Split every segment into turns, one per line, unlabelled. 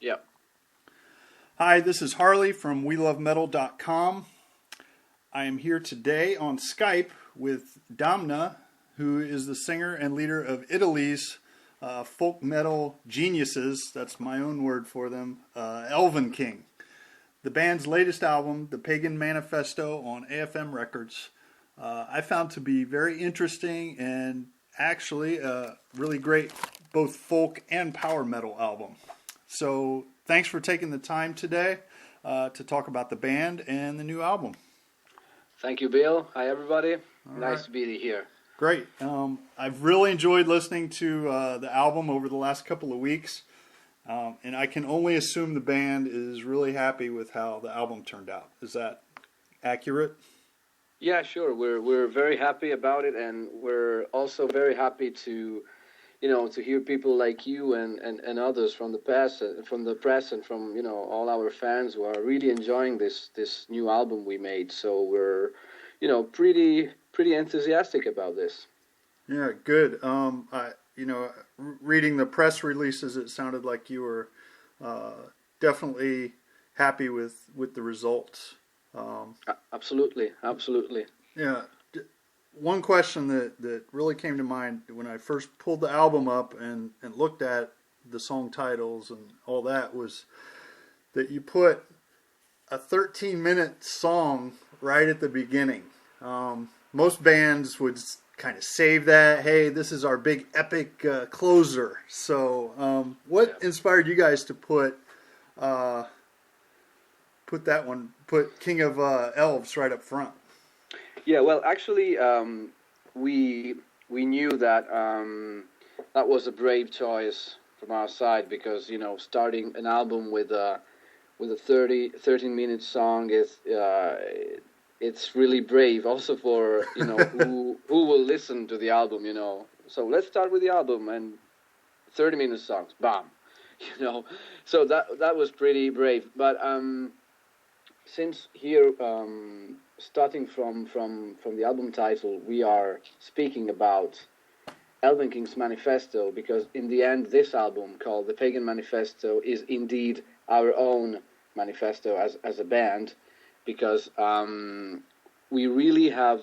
Yeah.
Hi, this is Harley from WeLoveMetal.com. I am here today on Skype with Damna, who is the singer and leader of Italy's folk metal geniuses. That's my own word for them. Elvenking. The band's latest album, The Pagan Manifesto, on AFM Records, I found to be very interesting and actually a really great both folk and power metal album. So thanks for taking the time today to talk about the band and the new album.
Thank you, Bill. Hi, everybody.
All
Nice
right.
to be here.
Great. I've really enjoyed listening to the album over the last couple of weeks, and I can only assume the band is really happy with how the album turned out. Is that accurate?
Yeah, sure. We're very happy about it, and we're also very happy to, to hear people like you and others from the past, from the press, and from all our fans who are really enjoying this new album we made. So we're, pretty enthusiastic about this.
Yeah, good. Reading the press releases, it sounded like you were definitely happy with the results.
Absolutely, absolutely.
Yeah. One question that really came to mind when I first pulled the album up and looked at the song titles and all that was that you put a 13-minute song right at the beginning. Most bands would kind of save that. Hey, this is our big epic closer. So what inspired you guys to put King of Elves right up front?
Yeah, well, actually, we knew that that was a brave choice from our side because starting an album with a 13-minute song is it's really brave. Also for who will listen to the album. So let's start with the album and 30-minute songs. Bam, So that was pretty brave, but since here, starting from the album title, we are speaking about Elvenking's Manifesto, because in the end, this album called The Pagan Manifesto is indeed our own manifesto as a band, because we really have,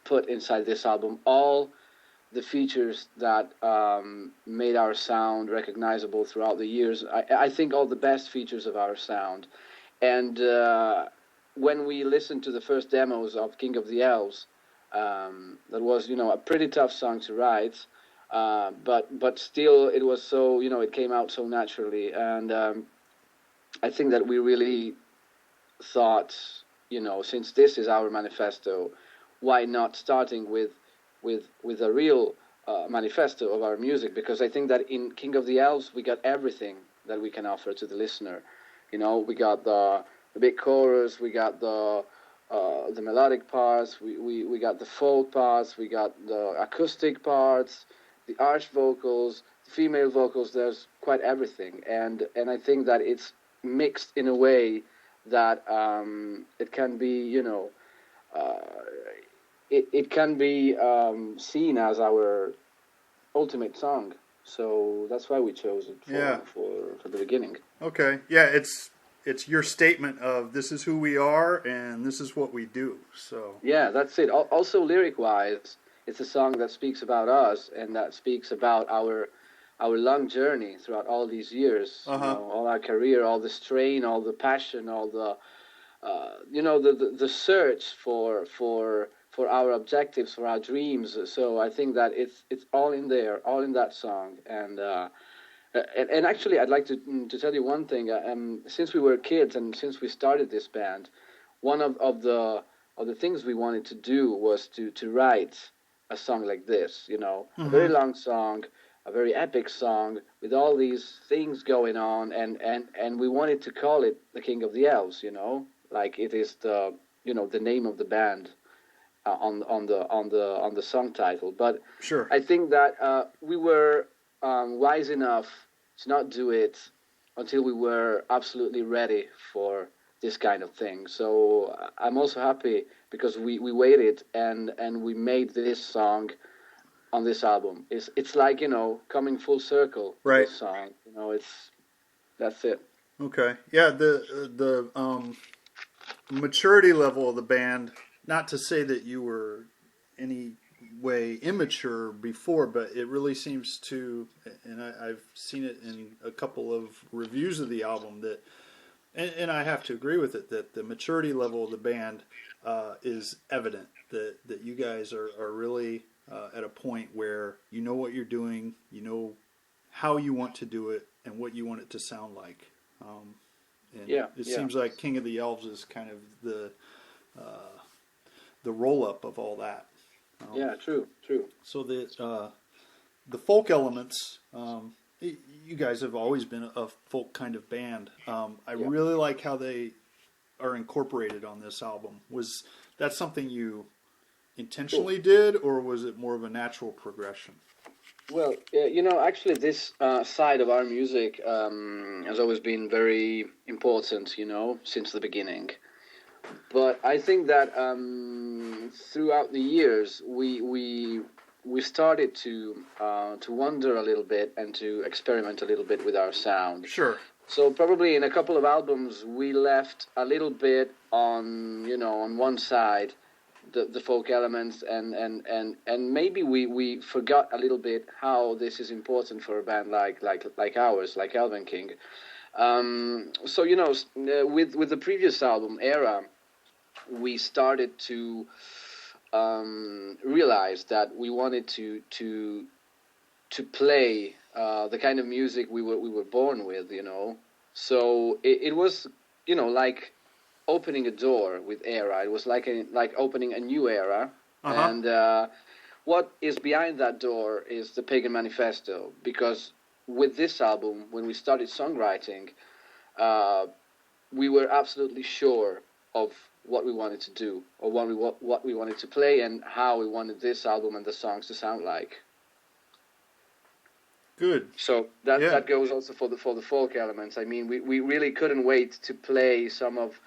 put inside this album all the features that made our sound recognizable throughout the years. I think all the best features of our sound. And when we listened to the first demos of King of the Elves, that was, a pretty tough song to write, but still it was so, it came out so naturally. And I think that we really thought, since this is our manifesto, why not starting with a real manifesto of our music? Because I think that in King of the Elves we got everything that we can offer to the listener. We got the big chorus, we got the melodic parts, we got the folk parts, we got the acoustic parts, the arch vocals, the female vocals. There's quite everything, and I think that it's mixed in a way that it can be, it can be seen as our ultimate song. So that's why we chose it for the beginning.
Okay. Yeah, it's your statement of this is who we are and this is what we do. So
yeah, that's it. Also, lyric-wise, it's a song that speaks about us and that speaks about our long journey throughout all these years. All our career, all the strain, all the passion, all the the search for our objectives, for our dreams. So I think that it's all in there, all in that song. And actually, I'd like to tell you one thing. Since we were kids and since we started this band, one of the things we wanted to do was to write a song like this. A very long song, a very epic song with all these things going on, and we wanted to call it the King of the Elves. Like it is the name of the band. On the song title, but
sure.
I think that we were wise enough to not do it until we were absolutely ready for this kind of thing. So I'm also happy because we waited and we made this song on this album. It's like coming full circle.
Right.
This song, That's it.
Okay. Yeah, the maturity level of the band, not to say that you were any way immature before, but it really seems to, and I've seen it in a couple of reviews of the album that, and I have to agree with it, that the maturity level of the band is evident, that you guys are really at a point where you know what you're doing, you know how you want to do it, and what you want it to sound like. And
Yeah,
it
yeah,
seems like King of the Elves is kind of the roll up of all that.
yeah. True, true.
So the folk elements, you guys have always been a folk kind of band. I
Yeah.
really like how they are incorporated on this album. Was that something you
Cool.
intentionally did, or was it more of a natural progression?
Well, actually, this side of our music has always been very important, since the beginning. But I think that throughout the years, we started to wonder a little bit and to experiment a little bit with our sound.
Sure.
So probably in a couple of albums, we left a little bit on one side, the folk elements, and maybe we forgot a little bit how this is important for a band like ours, like Elvenking. So with the previous album, Era, we started to realize that we wanted to play the kind of music we were born with, So it was, like opening a door with Era. It was like opening a new era,
Uh huh.
and what is behind that door is the Pagan Manifesto. Because with this album, when we started songwriting, uh, we were absolutely sure of what we wanted to do, or what we wanted to play, and how we wanted this album and the songs to sound like.
Good.
So that
Yeah.
that goes also for the folk elements. I mean, we really couldn't wait to play some of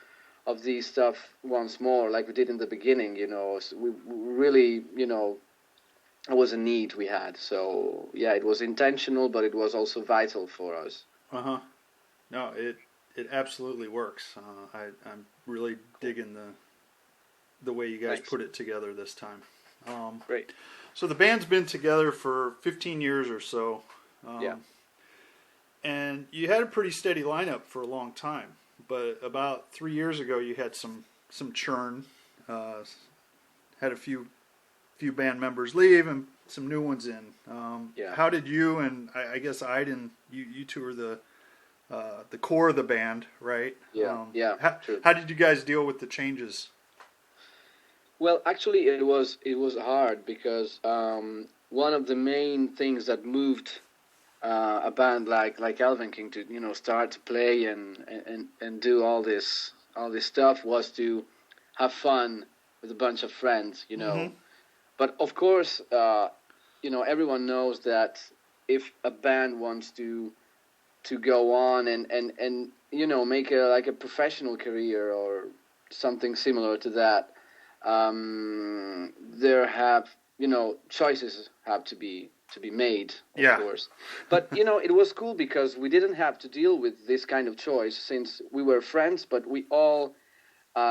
these stuff once more, like we did in the beginning. So we really, it was a need we had. So yeah, it was intentional, but it was also vital for us.
Uh huh. No, it absolutely works. I'm really digging the way you guys
Thanks.
put it together this time. Um,
Great.
so the band's been together for 15 years or so,
Yeah.
and you had a pretty steady lineup for a long time. But about 3 years ago, you had some churn. Uh, had a few band members leave and some new ones in.
Yeah.
How did you and I guess Aiden, you two are the core of the band, right?
Yeah. Yeah.
How,
True.
how did you guys deal with the changes?
Well, actually, it was hard because one of the main things that moved a band like Elvenking to start to play and do all this stuff was to have fun with a bunch of friends.
Mm-hmm.
But of course, everyone knows that if a band wants to go on and make a professional career or something similar to that, there have choices have to be made, of
Yeah.
course. But it was cool because we didn't have to deal with this kind of choice since we were friends, but we all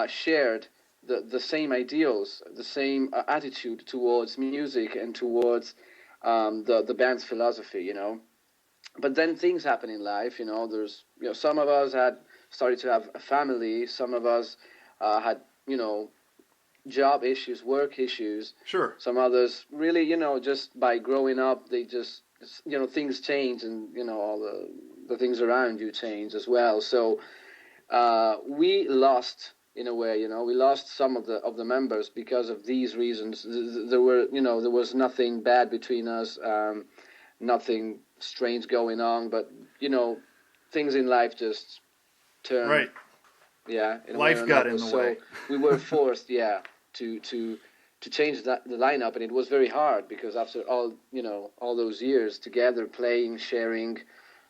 shared the same ideals, the same attitude towards music and towards the band's philosophy. But then things happen in life. There's some of us had started to have a family, some of us had job issues, work issues.
Sure.
Some others really, just by growing up, they just, things change, and all the things around you change as well. So we lost, in a way, we lost some of the members because of these reasons. There was nothing bad between us, nothing strange going on, but things in life just turn.
Right.
Yeah, in a way or
Life got
another.
in the
So
way.
we were forced, yeah, to change the lineup, and it was very hard because after all those years together, playing, sharing,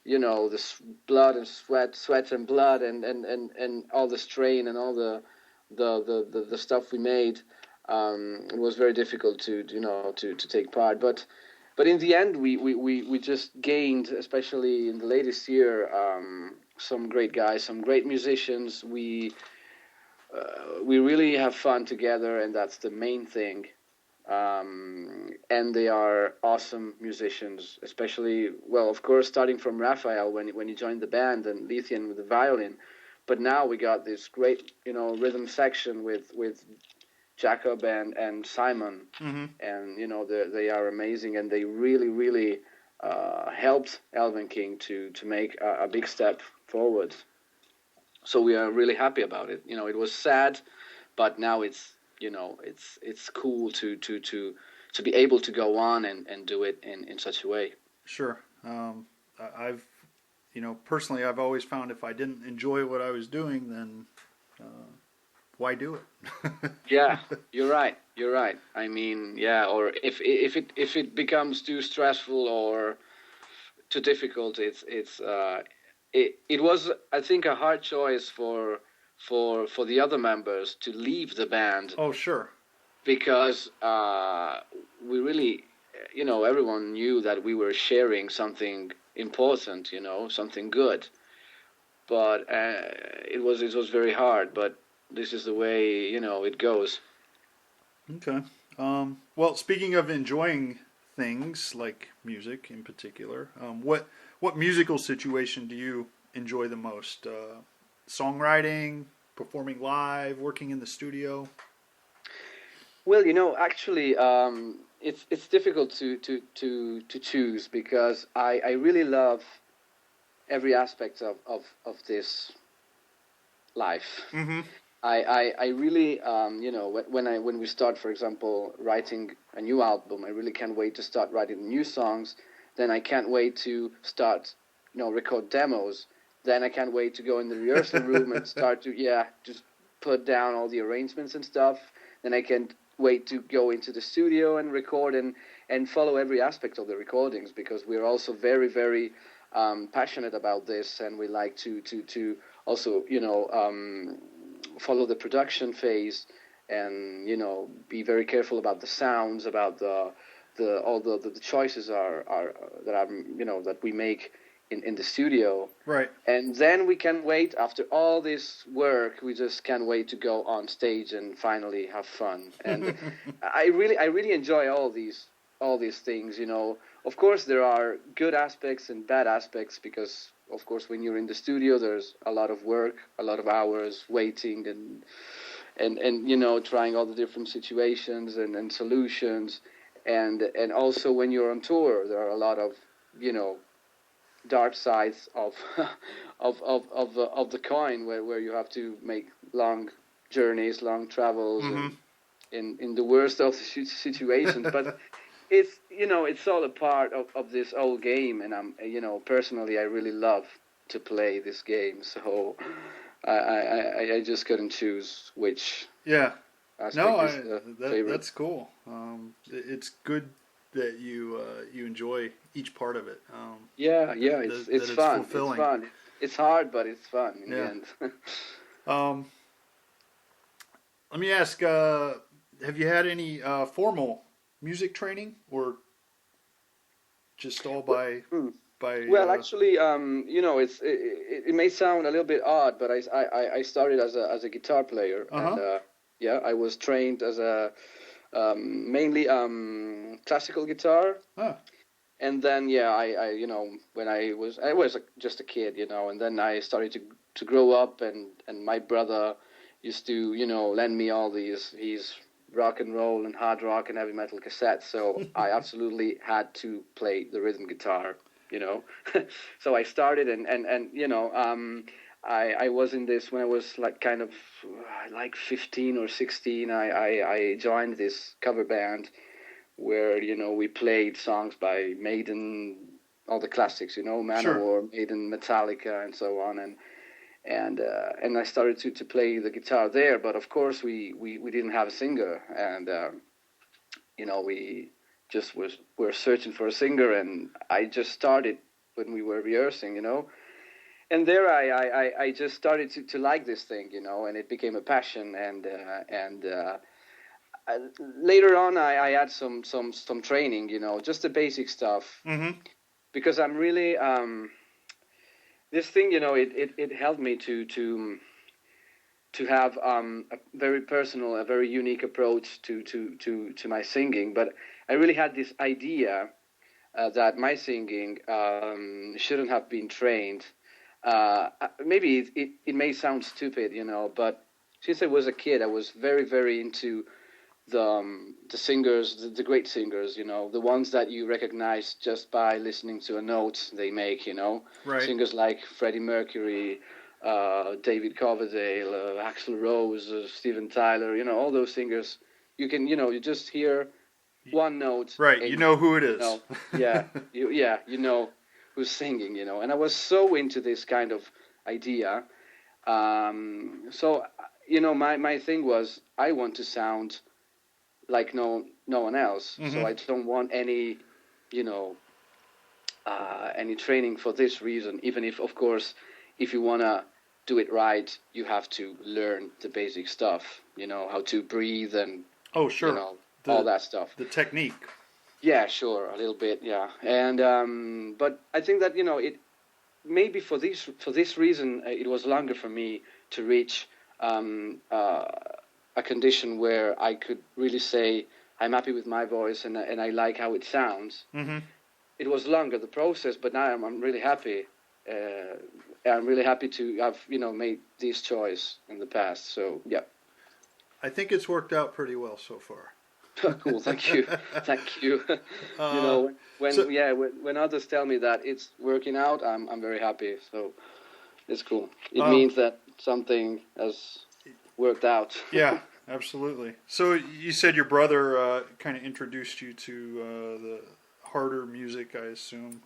blood and sweat and blood, and all the strain and all the stuff we made, it was very difficult to take part. But but in the end, we just gained, especially in the latest year, some great guys, some great musicians. We really have fun together, and that's the main thing. And they are awesome musicians, especially, well, of course, starting from Raphael when he joined the band, and Lithian with the violin. But now we got this great, rhythm section with Jacob and Simon,
Mm-hmm.
and they are amazing, and they really really helped Elvenking to make a big step forward. So we are really happy about it. It was sad, but now it's cool to be able to go on and do it in such a way.
Sure. I've, personally, I've always found if I didn't enjoy what I was doing, then why do it?
Yeah, you're right. You're right. I mean, yeah, or if it becomes too stressful or too difficult, it was, I think, a hard choice for the other members to leave the band,
Oh, sure.
because we really, everyone knew that we were sharing something important, something good. But it was very hard. But this is the way it goes.
Okay. Well, speaking of enjoying things like music in particular, what musical situation do you enjoy the most? Songwriting, performing live, working in the studio?
Well, actually, it's difficult to choose, because I really love every aspect of this life.
Mm-hmm.
I really, when we start, for example, writing a new album, I really can't wait to start writing new songs. Then I can't wait to start, record demos. Then I can't wait to go in the rehearsal room and start to, just put down all the arrangements and stuff. Then I can't wait to go into the studio and record and follow every aspect of the recordings, because we're also very, very passionate about this, and we like to also, follow the production phase, and be very careful about the sounds, about all the choices that we make in the studio.
Right.
And then we can wait, after all this work, we just can't wait to go on stage and finally have fun. And I really enjoy all these things. Of course, there are good aspects and bad aspects, because of course, when you're in the studio, there's a lot of work, a lot of hours waiting, and trying all the different situations and solutions. And also when you're on tour, there are a lot of dark sides of of the coin, where you have to make long journeys, long travels,
Mm-hmm.
and in the worst of the situations. But it's all a part of this whole game, and I'm personally I really love to play this game, so I just couldn't choose which
Yeah.
aspect
No,
is the favorite.
that's cool. It's good that you enjoy each part of it.
Yeah,
that
it's
it's
fun.
fulfilling.
It's fun. It's hard, but it's fun in the
Yeah.
end.
Let me ask: have you had any formal music training, or just all by
Hmm.
by?
Well, actually, it may sound a little bit odd, but I started as a guitar player,
Uh-huh.
and I was trained as a mainly classical guitar.
Huh.
And then I when I was just a kid, and then I started to grow up, and my brother used to lend me all these rock and roll and hard rock and heavy metal cassettes, so I absolutely had to play the rhythm guitar, so I started, and I was in this when I was like kind of like 15 or 16. I joined this cover band where we played songs by Maiden, all the classics,
Sure.
Manowar, Maiden, Metallica, and so on, and I started to play the guitar there. But of course, we didn't have a singer, and we just were searching for a singer, and I just started when we were rehearsing, and there I just started to like this thing, and it became a passion, and later on, I had some training, just the basic stuff,
Mm-hmm.
because I'm really this thing, it helped me to have a very personal, a very unique approach to my singing. But I really had this idea that my singing shouldn't have been trained. Maybe it may sound stupid, but since I was a kid, I was very, very into the singers, the great singers, the ones that you recognize just by listening to a note they make,
Right.
singers like Freddie Mercury, David Coverdale, Axl Rose, Steven Tyler, all those singers. You can, you just hear one note.
Right.
And
You know who it is.
yeah, you know who's singing, and I was so into this kind of idea. So, my thing was I want to sound like no one else.
Mm-hmm.
So I don't want any, any training for this reason. Even if, of course, if you wanna do it right, you have to learn the basic stuff. How to breathe and
Oh, sure.
All that stuff.
The technique.
Yeah, sure, a little bit, yeah. And but I think that it maybe for this reason it was longer for me to reach a condition where I could really say I'm happy with my voice and I like how it sounds.
Mm-hmm.
It was longer the process, but now I'm really happy. I'm really happy to have made this choice in the past. So yeah.
I think it's worked out pretty well so far.
Cool, thank you. When others tell me that it's working out, I'm very happy. So it's cool. It means that something has worked out.
Yeah, absolutely. So you said your brother kind of introduced you to the harder music, I assume.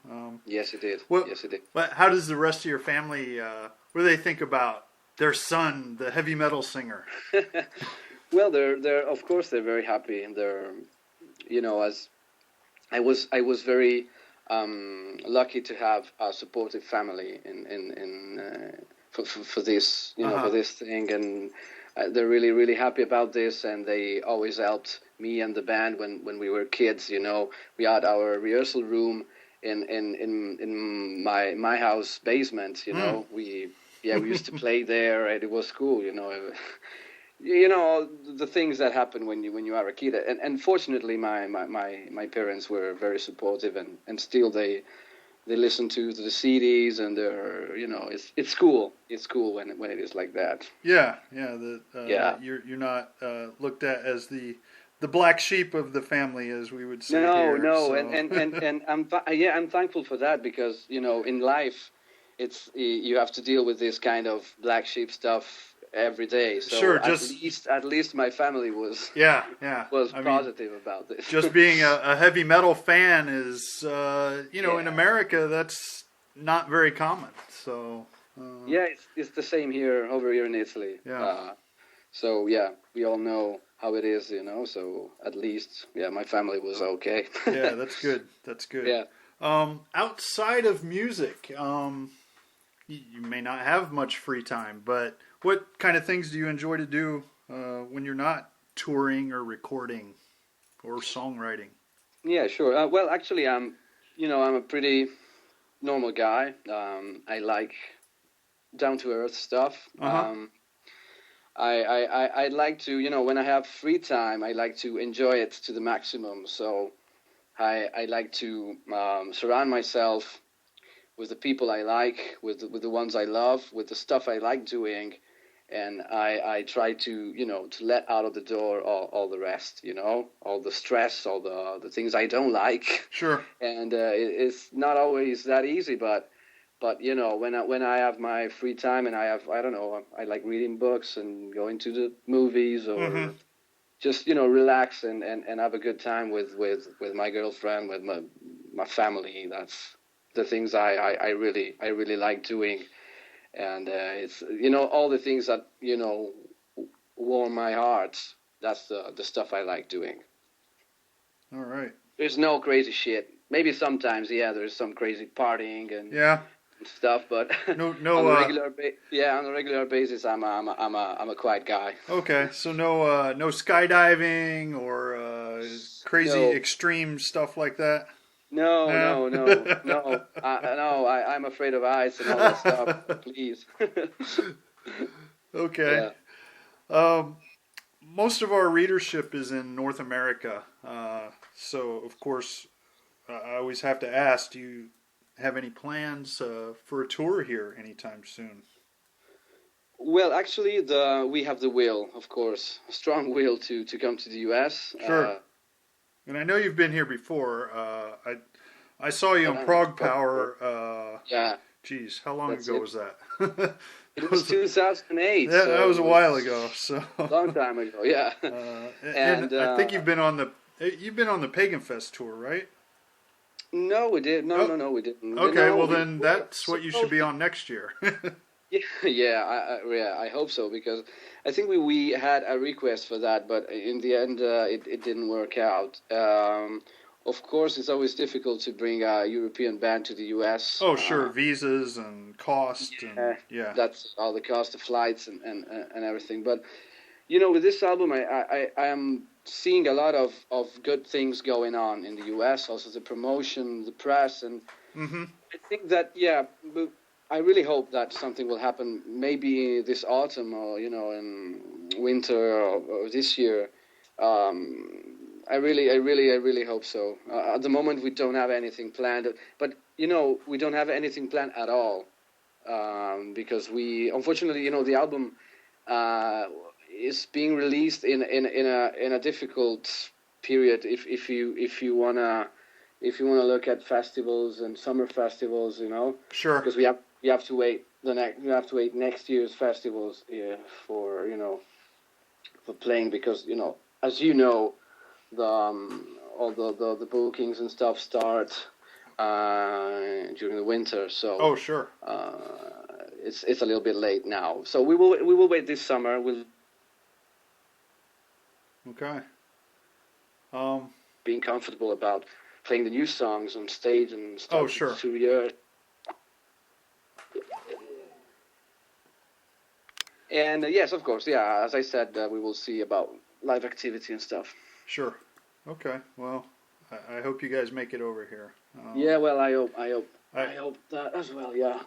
Yes, it did. Yes, it did.
But how does the rest of your family? What do they think about their son, the heavy metal singer?
Well, they're of course they're very happy, and they're, as I was very lucky to have a supportive family for this for this thing, and they're really, really happy about this, and they always helped me and the band when we were kids. We had our rehearsal room in my house basement. We used to play there, and it was cool. The things that happen when you are a kid, and fortunately my parents were very supportive, and still they listen to the CDs, and they're it's cool when it is like that.
Yeah. You're not looked at as the black sheep of the family, as we would say.
No,
so.
and I'm thankful for that, because in life you have to deal with this kind of black sheep stuff every day. So
sure,
at least my family was positive about this.
Just being a heavy metal fan is in America that's not very common. So
it's the same over here in Italy.
Yeah.
So we all know how it is, So at least my family was okay.
Yeah, that's good. That's good.
Yeah.
Outside of music, you may not have much free time, but what kind of things do you enjoy to do when you're not touring or recording or songwriting?
Yeah, sure. Well, actually, I'm a pretty normal guy. I like down to earth stuff. I like to, when I have free time, I like to enjoy it to the maximum. So I like to surround myself with the people I like, with the ones I love, with the stuff I like doing, and I try to to let out of the door all the rest, all the stress, all the things I don't like.
Sure.
And it's not always that easy, but when I have my free time, and I I like reading books and going to the movies, or just relax and have a good time with my girlfriend, with my family. That's the things I really like doing, and it's all the things that warm my heart. That's the stuff I like doing.
All right.
There's no crazy shit. Maybe sometimes, there's some crazy partying and and stuff, but
No, no.
on a on a regular basis, I'm a quiet guy.
Okay, so no skydiving or crazy
No,
extreme stuff like that.
no,
No.
no, no, no. No, I'm afraid of heights and all that stuff. Please.
Okay.
Yeah.
Um, most of our readership is in North America, so of course I always have to ask: do you have any plans for a tour here anytime soon?
Well, actually, the we have the will, of course, a strong will to come to the U.S.
Sure. And I know you've been here before. I saw you on Prague Power.
Yeah,
Geez, how long
that's
ago
it.
was that?
It
That
was
was
2008,
that
so
was
it
a while
was
ago. So,
a long time ago. Yeah,
and
and
I think you've been on the Pagan Fest tour, right?
no, we did. No,
Oh,
no, no, we didn't.
okay.
No,
Well,
we
then
were
that's what you should
supposed
be
to.
on next year.
Yeah, yeah, yeah. I hope so because I think we had a request for that, but in the end, it didn't work out. Of course, it's always difficult to bring a European band to the U.S.
Oh, sure, visas and cost and
Yeah,
yeah,
that's all the cost of flights and everything. But you know, with this album, I am seeing a lot of good things going on in the U.S. Also, the promotion, the press, and
mm-hmm,
I think that yeah, but I really hope that something will happen. Maybe this autumn or in winter or this year. I really hope so. At the moment, we don't have anything planned, but we don't have anything planned at all because unfortunately, the album uh, is being released in a difficult period. If you wanna look at festivals and summer festivals,
sure.
because we have to wait next year's festivals for for playing because as the all the bookings and stuff start during the winter, so
Oh, sure.
uh, it's a little bit late now. So we will wait this summer. We'll
Okay. Um.
being comfortable about playing the new songs on stage and
Oh,
start
sure.
to year. And yes, of course, yeah. As I said, we will see about live activity and stuff.
Sure. Okay. Well, I hope you guys make it over here.
Yeah, well, I
I,
hope that as well. Yeah.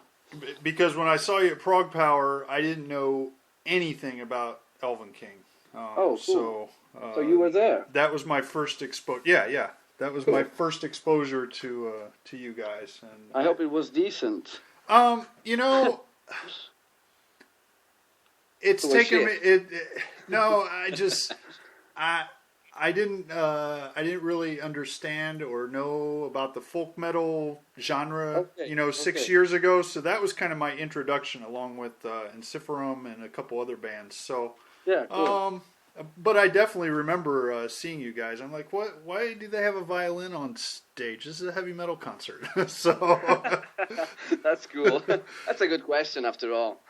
because when I saw you at Prague Power, I didn't know anything about Elvenking.
Oh, cool.
So
So you were there.
that was my first exposure. Yeah, yeah. That was my
Cool.
first exposure to you guys. And
I hope it was decent.
you know, it's
Full of
taken me.
shit.
No, I I didn't really understand or know about the folk metal genre,
Okay.
6
Okay.
years ago. So that was kind of my introduction, along with Ensiferum and a couple other bands. So,
Yeah. Cool.
but I definitely remember seeing you guys. I'm like, what? Why do they have a violin on stage? This is a heavy metal concert. So,
That's cool. That's a good question, after all.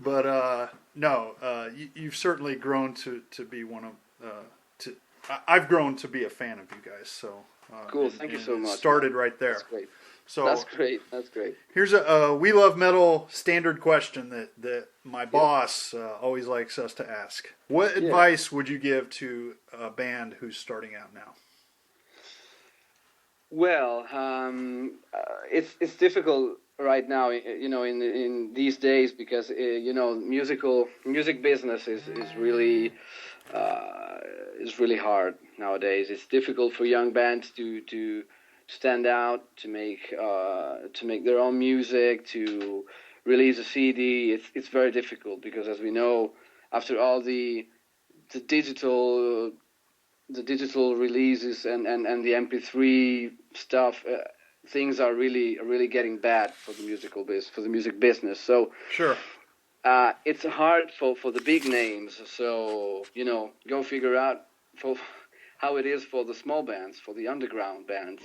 but no, you've certainly grown to be one of. I've grown to be a fan of you guys. So,
Cool. Thank you so
it
much.
started right there.
That's great.
So
That's great. That's great.
here's a We Love Metal standard question that my boss always likes us to ask. What
Yeah.
advice would you give to a band who's starting out now?
Well, it's difficult right now, in these days because music business is really hard nowadays. It's difficult for young bands to stand out, to make their own music, to release a CD. It's very difficult because, as we know, after all the digital the digital releases and the MP3 stuff, things are really getting bad for the music business. So
Sure.
it's hard for the big names. So go figure out for how it is for the small bands, for the underground bands.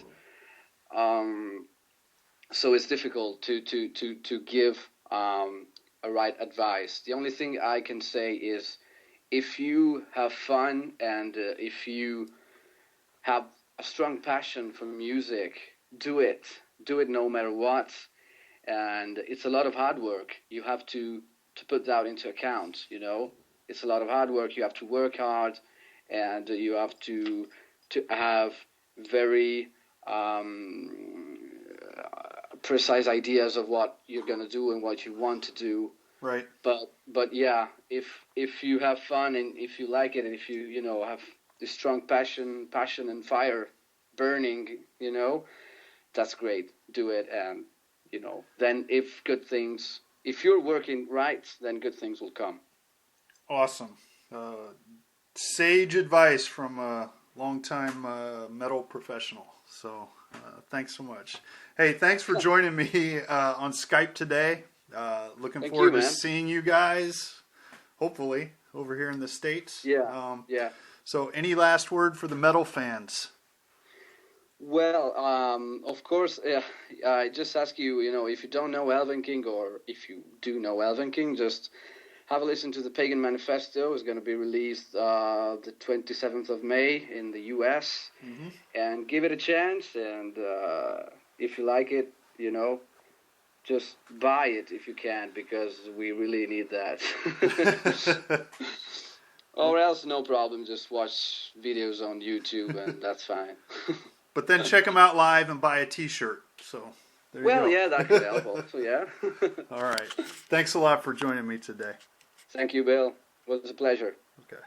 So it's difficult to give a right advice. The only thing I can say is, if you have fun and if you have a strong passion for music, do it. Do it no matter what. and it's a lot of hard work. You have to put that into account. It's a lot of hard work. You have to work hard, and you have to have very precise ideas of what you're gonna do and what you want to do.
Right.
But yeah, if you have fun and if you like it and if you have this strong passion and fire burning, that's great. Do it, and then if you're working right, then good things will come.
Awesome. Sage advice from a longtime metal professional. So thanks so much. Hey, thanks for joining me on Skype today. Looking
Thank
forward
you,
to
man.
seeing you guys, hopefully, over here in the States.
Yeah, yeah.
So any last word for the metal fans?
Well, of course, I just ask you, if you don't know Elvenking, or if you do know Elvenking, just have a listen to the Pagan Manifesto. It's going to be released the 27th of May in the U.S.
Mm-hmm.
And give it a chance. And if you like it, just buy it if you can, because we really need that. Or else, no problem. Just watch videos on YouTube, and that's fine.
But then check them out live and buy a T-shirt. So there you go.
Yeah, that could help also, yeah.
All right. Thanks a lot for joining me today.
Thank you, Bill. It was a pleasure.
Okay.